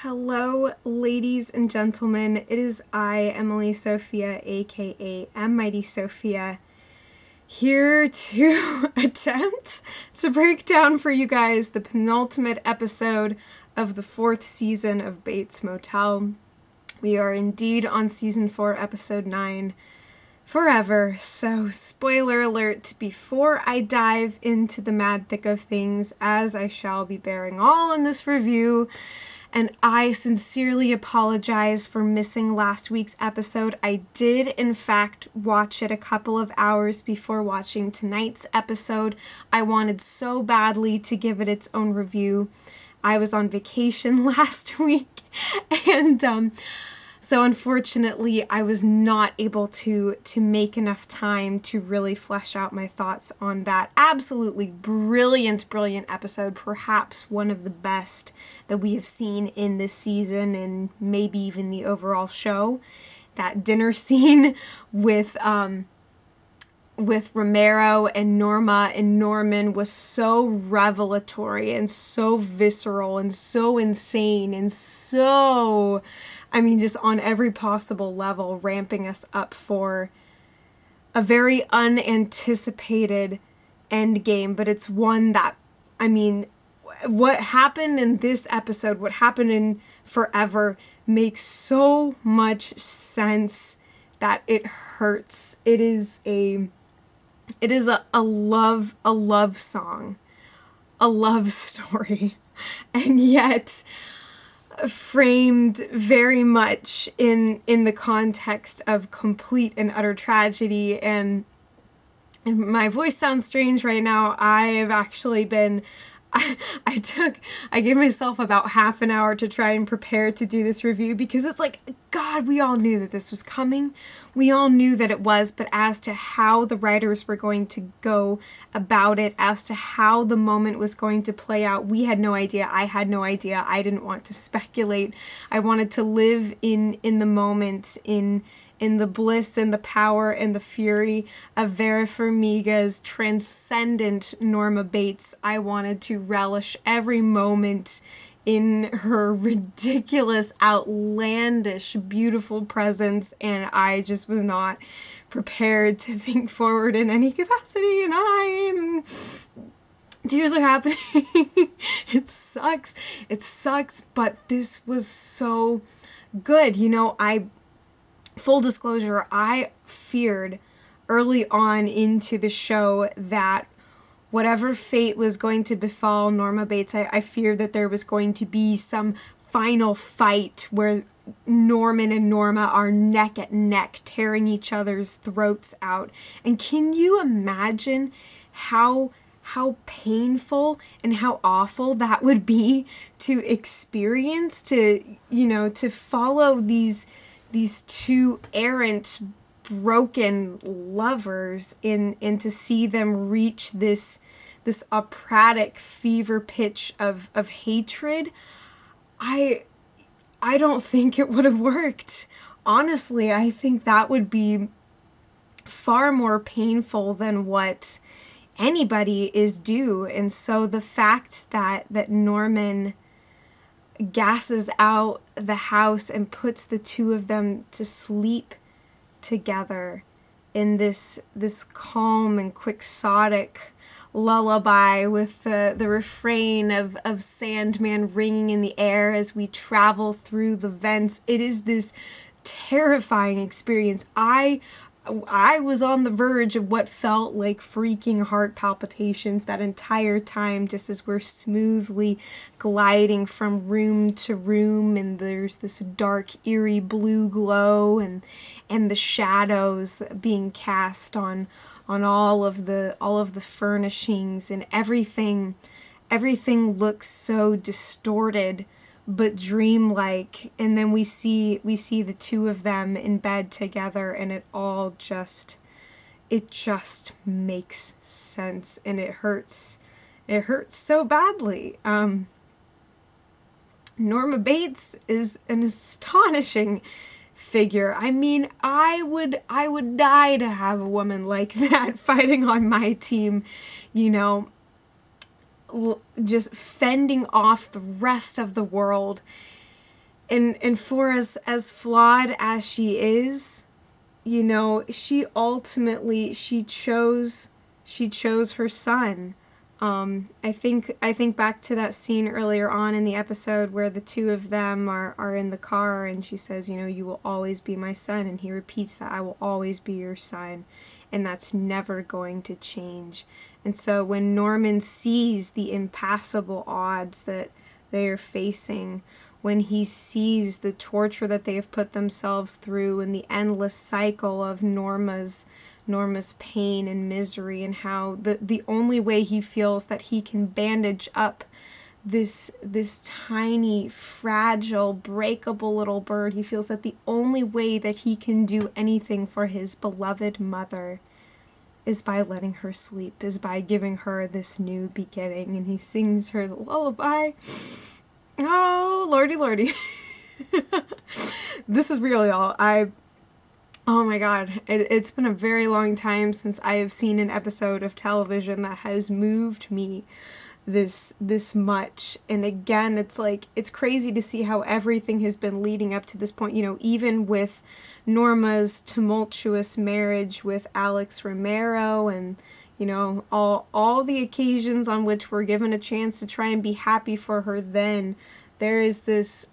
Hello, ladies and gentlemen. It is I, Emily Sophia, aka M Mighty Sophia, here to attempt to break down for you guys the penultimate episode of the 4th season of Bates Motel. We are indeed on season 4, episode 9, Forever. So, spoiler alert, before I dive into the mad thick of things, as I shall be bearing all in this review, and I sincerely apologize for missing last week's episode. I did, in fact, watch it a couple of hours before watching tonight's episode. I wanted so badly to give it its own review. I was on vacation last week, and so unfortunately, I was not able to make enough time to really flesh out my thoughts on that absolutely brilliant episode, perhaps one of the best that we have seen in this season and maybe even the overall show. That dinner scene with Romero and Norma and Norman was so revelatory and so visceral and so insane and so, just on every possible level, ramping us up for a very unanticipated end game. But it's one that, what happened in this episode, what happened in Forever, makes so much sense that it hurts. It is a love song, a love story, and yet framed very much in the context of complete and utter tragedy. And my voice sounds strange right now. I've actually been I gave myself about half an hour to try and prepare to do this review, because it's like, God, we all knew that this was coming. We all knew that it was, but as to how the writers were going to go about it, as to how the moment was going to play out, we had no idea. I had no idea. I didn't want to speculate. I wanted to live in the moment, in the bliss and the power and the fury of Vera Farmiga's transcendent Norma Bates. I wanted to relish every moment in her ridiculous, outlandish, beautiful presence, and I just was not prepared to think forward in any capacity, and tears are happening. It sucks, but this was so good. Full disclosure, I feared early on into the show that whatever fate was going to befall Norma Bates, I feared that there was going to be some final fight where Norman and Norma are neck and neck, tearing each other's throats out. And can you imagine how painful and how awful that would be to experience, to follow these two errant, broken lovers and to see them reach this operatic fever pitch of hatred. I don't think it would have worked. Honestly, I think that would be far more painful than what anybody is due. And so the fact that Norman gasses out the house and puts the two of them to sleep together in this calm and quixotic lullaby with the refrain of Sandman ringing in the air as we travel through the vents. It is this terrifying experience. I was on the verge of what felt like freaking heart palpitations that entire time, just as we're smoothly gliding from room to room, and there's this dark, eerie blue glow and the shadows being cast on all of the furnishings, and everything looks so distorted but dreamlike. And then we see the two of them in bed together, and it just makes sense, and it hurts so badly. Norma Bates is an astonishing figure. I would die to have a woman like that fighting on my team, just fending off the rest of the world And for as flawed as she is, you know, she ultimately chose her son. I think back to that scene earlier on in the episode where the two of them are in the car, and she says, you know, you will always be my son, and he repeats that, I will always be your son, and that's never going to change. And so when Norman sees the impassable odds that they are facing, when he sees the torture that they have put themselves through and the endless cycle of Norma's pain and misery, and how the only way he feels that he can bandage up this tiny, fragile, breakable little bird, he feels that the only way that he can do anything for his beloved mother is by letting her sleep, is by giving her this new beginning. And he sings her the lullaby. Oh, lordy, lordy. This is real, y'all. Oh my god, it's been a very long time since I have seen an episode of television that has moved me this much. And again, it's like, it's crazy to see how everything has been leading up to this point, you know, even with Norma's tumultuous marriage with Alex Romero, and you know, all the occasions on which we're given a chance to try and be happy for her, then there is this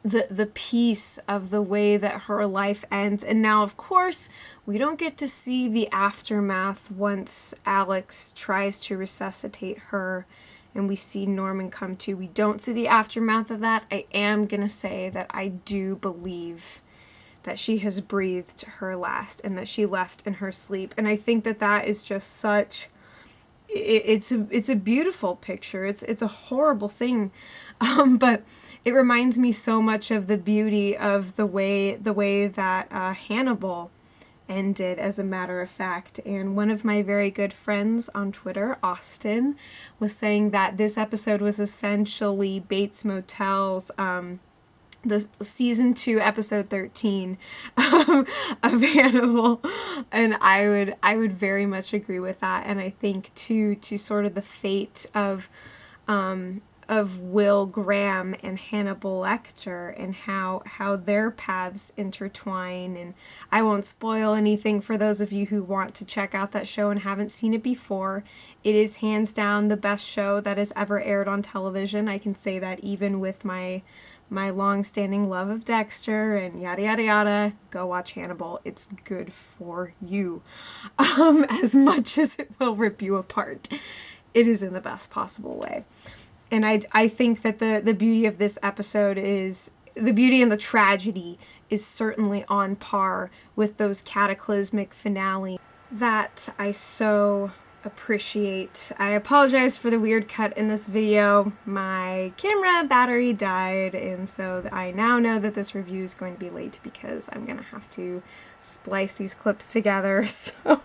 the piece of the way that her life ends. And now, of course, we don't get to see the aftermath once Alex tries to resuscitate her and we see Norman come to. We don't see the aftermath of that. I am gonna say that I do believe that she has breathed her last and that she left in her sleep. And I think that that is just such... It's a beautiful picture. It's a horrible thing, but it reminds me so much of the beauty of the way that Hannibal ended, as a matter of fact. And one of my very good friends on Twitter, Austin, was saying that this episode was essentially Bates Motel's the season 2 episode 13 of Hannibal, and I would very much agree with that. And I think to sort of the fate of Will Graham and Hannibal Lecter, and how their paths intertwine. And I won't spoil anything for those of you who want to check out that show and haven't seen it before. It is hands down the best show that has ever aired on television. I can say that even with my long-standing love of Dexter and yada yada yada. Go watch Hannibal. It's good for you. As much as it will rip you apart, it is in the best possible way. And I think that the beauty of this episode is, the beauty and the tragedy is certainly on par with those cataclysmic finale that I so appreciate. I apologize for the weird cut in this video. My camera battery died, and so I now know that this review is going to be late because I'm gonna have to splice these clips together. So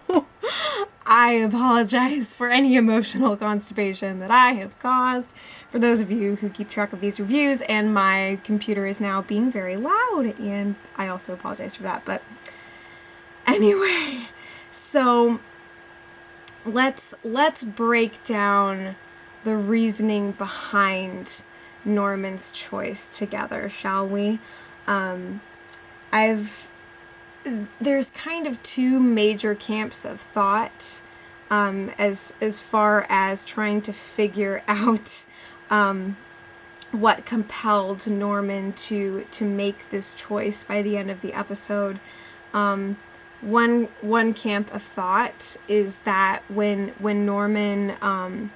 I apologize for any emotional constipation that I have caused for those of you who keep track of these reviews, and my computer is now being very loud, and I also apologize for that. But anyway, so let's break down the reasoning behind Norman's choice together, shall we? There's kind of two major camps of thought as far as trying to figure out what compelled Norman to make this choice by the end of the episode. One camp of thought is that when Norman,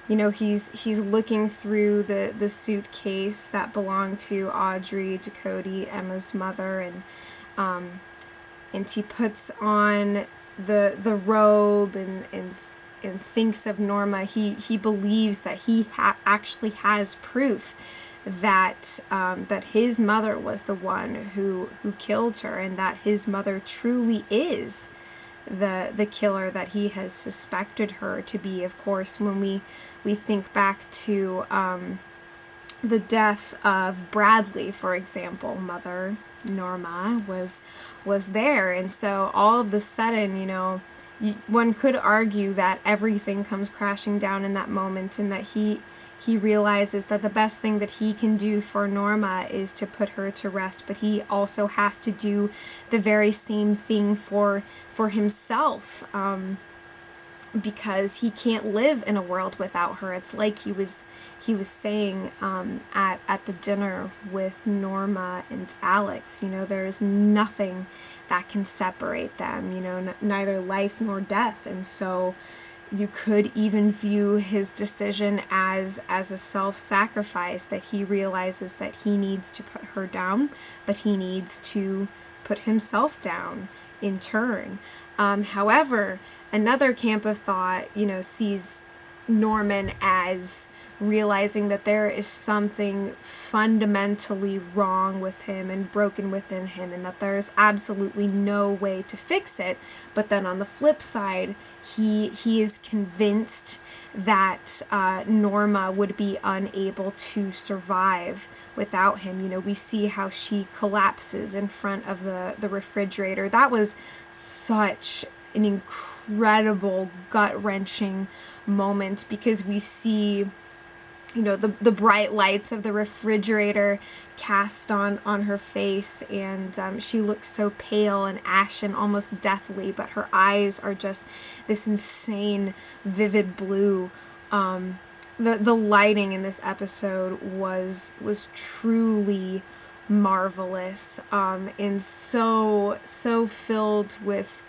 you know, he's looking through the suitcase that belonged to Audrey, Ducote, Emma's mother, and he puts on the robe and thinks of Norma. He believes that he actually has proof that his mother was the one who killed her, and that his mother truly is the killer that he has suspected her to be. Of course, when we think back to the death of Bradley, for example, Mother Norma was there, and so all of the sudden, you know, one could argue that everything comes crashing down in that moment, and that he realizes that the best thing that he can do for Norma is to put her to rest, but he also has to do the very same thing for himself, because he can't live in a world without her. It's like he was saying at the dinner with Norma and Alex. There is nothing that can separate them. Neither life nor death, and so you could even view his decision as a self-sacrifice, that he realizes that he needs to put her down, but he needs to put himself down in turn. However, another camp of thought, sees Norman as realizing that there is something fundamentally wrong with him and broken within him, and that there is absolutely no way to fix it. But then on the flip side, he is convinced that Norma would be unable to survive without him. We see how she collapses in front of the refrigerator. That was such an incredible, gut-wrenching moment, because we see the bright lights of the refrigerator cast on her face, and she looks so pale and ashen, almost deathly, but her eyes are just this insane, vivid blue. The lighting in this episode was truly marvelous, and so filled with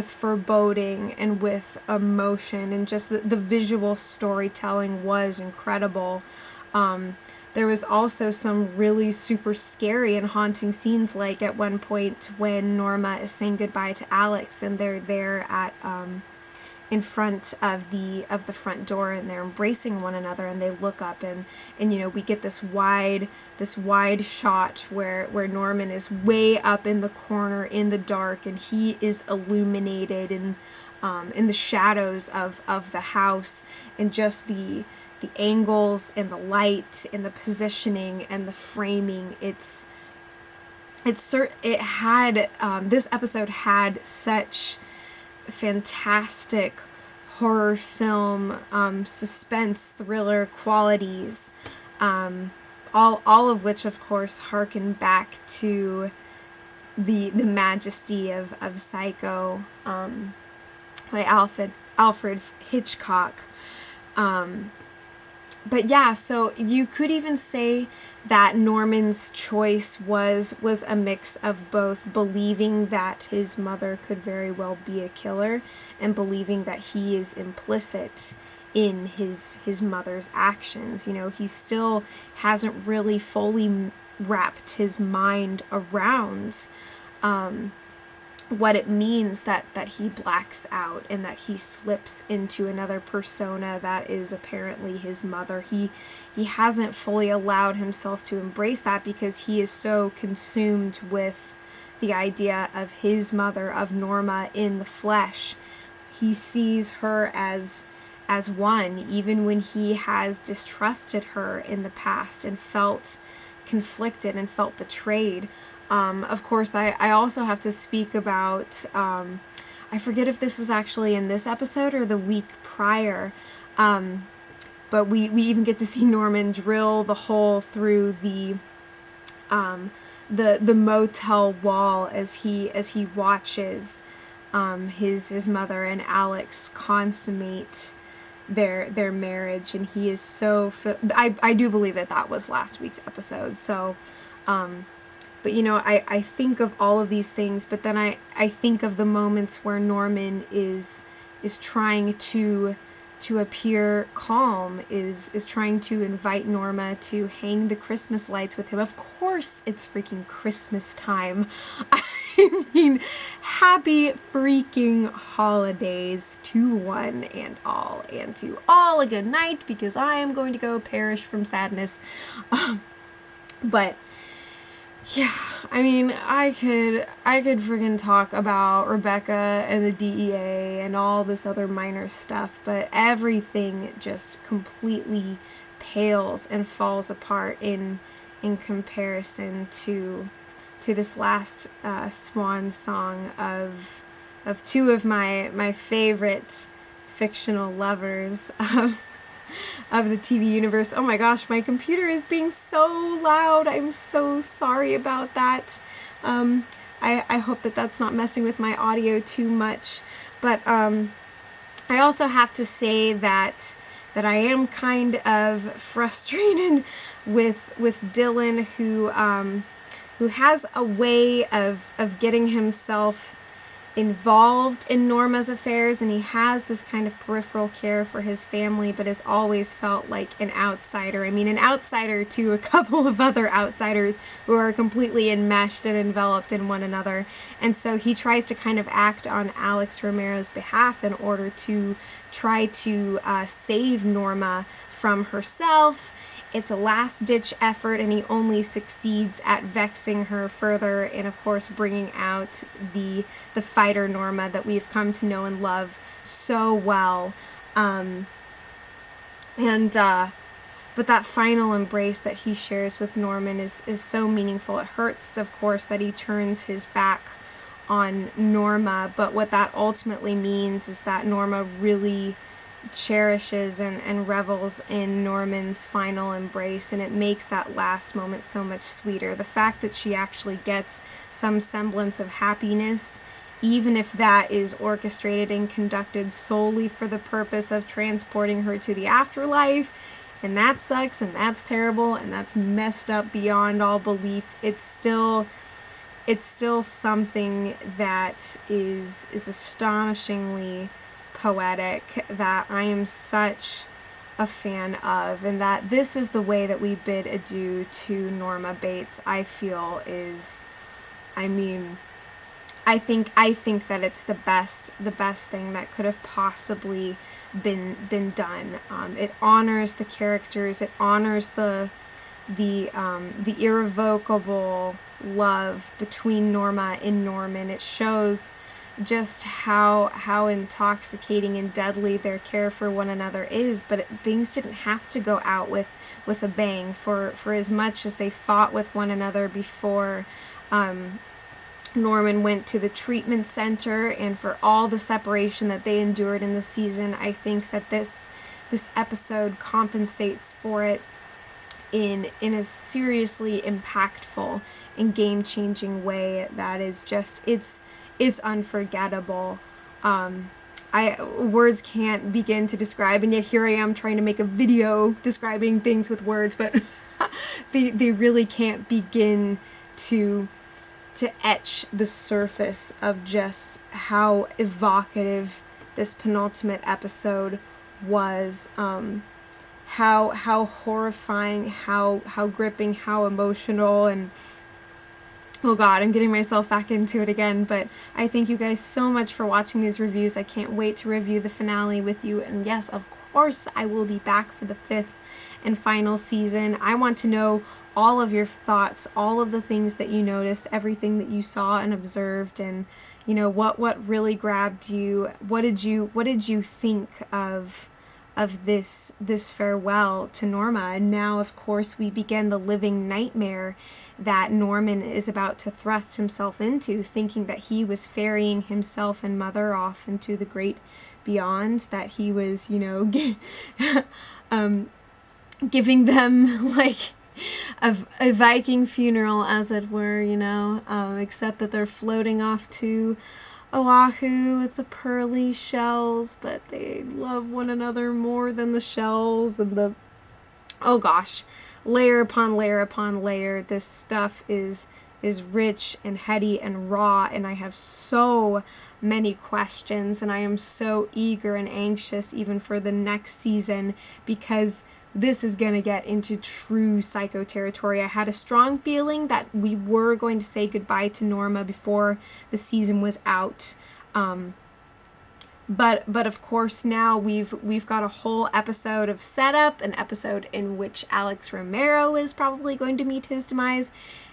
foreboding and with emotion, and just the visual storytelling was incredible. There was also some really super scary and haunting scenes, like at one point when Norma is saying goodbye to Alex, and they're there at in front of the front door, and they're embracing one another, and they look up, and we get this wide shot where Norman is way up in the corner in the dark, and he is illuminated in the shadows of the house, and just the angles and the light and the positioning and the framing. This episode had such fantastic horror film, suspense, thriller qualities, all of which, of course, harken back to the majesty of Psycho, by Alfred Hitchcock. But yeah, so you could even say that Norman's choice was a mix of both believing that his mother could very well be a killer, and believing that he is implicit in his mother's actions. He still hasn't really fully wrapped his mind around what it means that he blacks out and that he slips into another persona that is apparently his mother. He hasn't fully allowed himself to embrace that, because he is so consumed with the idea of his mother, of Norma in the flesh. He sees her as one, even when he has distrusted her in the past and felt conflicted and felt betrayed. Of course, I also have to speak about, I forget if this was actually in this episode or the week prior, but we even get to see Norman drill the hole through the motel wall as he watches his mother and Alex consummate their marriage, and he is so I do believe that was last week's episode. So but I think of all of these things, but then I think of the moments where Norman is trying to appear calm, is trying to invite Norma to hang the Christmas lights with him. Of course it's freaking Christmas time. I mean, happy freaking holidays to one and all, and to all a good night, because I am going to go perish from sadness. But yeah, I mean, I could freaking talk about Rebecca and the DEA and all this other minor stuff, but everything just completely pales and falls apart in comparison to this last swan song of two of my favorite fictional lovers. of the TV universe. Oh my gosh, my computer is being so loud. I'm so sorry about that. I hope that that's not messing with my audio too much. But I also have to say that I am kind of frustrated with Dylan, who has a way of getting himself involved in Norma's affairs, and he has this kind of peripheral care for his family, but has always felt like an outsider. I mean, an outsider to a couple of other outsiders who are completely enmeshed and enveloped in one another. And so he tries to kind of act on Alex Romero's behalf in order to try to save Norma from herself. It's a last-ditch effort, and he only succeeds at vexing her further and, of course, bringing out the fighter Norma that we've come to know and love so well. But that final embrace that he shares with Norman is so meaningful. It hurts, of course, that he turns his back on Norma, but what that ultimately means is that Norma really cherishes and revels in Norman's final embrace, and it makes that last moment so much sweeter. The fact that she actually gets some semblance of happiness, even if that is orchestrated and conducted solely for the purpose of transporting her to the afterlife, and that sucks, and that's terrible, and that's messed up beyond all belief, it's still something that is astonishingly poetic, that I am such a fan of, and that this is the way that we bid adieu to Norma Bates, I feel is, I mean, I think that it's the best thing that could have possibly been done. It honors the characters, it honors the irrevocable love between Norma and Norman. It shows just how intoxicating and deadly their care for one another is, but things didn't have to go out with a bang. For as much as they fought with one another before Norman went to the treatment center, and for all the separation that they endured in the season, I think that this episode compensates for it in a seriously impactful and game-changing way that is just, it's unforgettable. Words can't begin to describe, and yet here I am trying to make a video describing things with words, but they really can't begin to etch the surface of just how evocative this penultimate episode was. How horrifying, how gripping, how emotional, and oh God, I'm getting myself back into it again, but I thank you guys so much for watching these reviews. I can't wait to review the finale with you, and yes, of course, I will be back for the 5th and final season. I want to know all of your thoughts, all of the things that you noticed, everything that you saw and observed, and you know, what really grabbed you. What did you think of this farewell to Norma? And now, of course, we begin the living nightmare that Norman is about to thrust himself into, thinking that he was ferrying himself and Mother off into the great beyond, that he was, you know, giving them like a Viking funeral, as it were, you know, except that they're floating off to Oahu with the pearly shells, but they love one another more than the shells, and oh gosh, layer upon layer upon layer. This stuff is rich and heady and raw, and I have so many questions, and I am so eager and anxious even for the next season, because this is going to get into true psycho territory. I had a strong feeling that we were going to say goodbye to Norma before the season was out. But of course now we've got a whole episode of setup, an episode in which Alex Romero is probably going to meet his demise,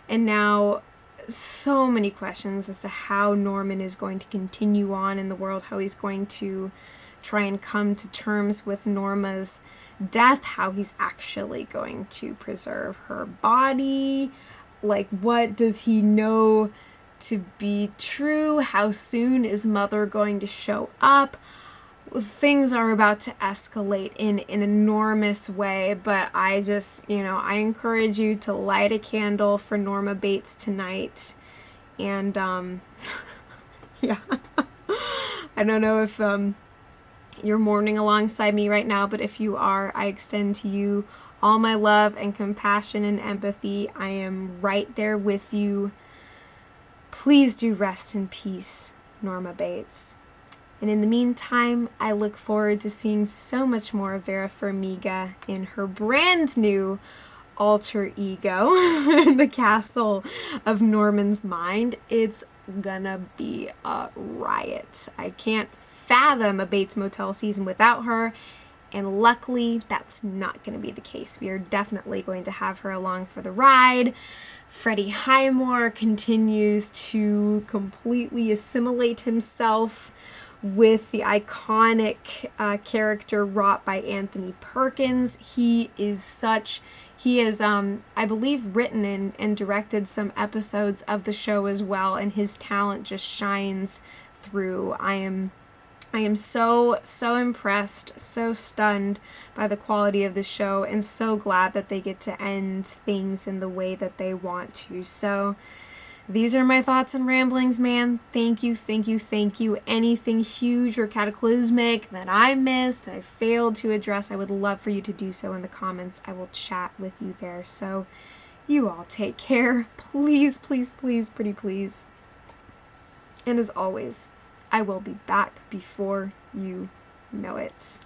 and now so many questions as to how Norman is going to continue on in the world, how he's going to try and come to terms with Norma's death, how he's actually going to preserve her body, like what does he know to be true, how soon is Mother going to show up, things are about to escalate in an enormous way, but I just, I encourage you to light a candle for Norma Bates tonight. And, yeah. I don't know if you're mourning alongside me right now, but if you are, I extend to you all my love and compassion and empathy. I am right there with you. Please do rest in peace, Norma Bates. And in the meantime, I look forward to seeing so much more of Vera Farmiga in her brand new alter ego, the castle of Norman's mind. It's gonna be a riot. I can't fathom a Bates Motel season without her, and luckily that's not going to be the case. We are definitely going to have her along for the ride. Freddie Highmore continues to completely assimilate himself with the iconic character wrought by Anthony Perkins. He has, I believe, written and directed some episodes of the show as well, and his talent just shines through. I am so impressed, so stunned by the quality of the show, and so glad that they get to end things in the way that they want to. So these are my thoughts and ramblings, man. Thank you. Anything huge or cataclysmic that I missed, I failed to address, I would love for you to do so in the comments. I will chat with you there. So you all take care. Please, pretty please. And as always, I will be back before you know it.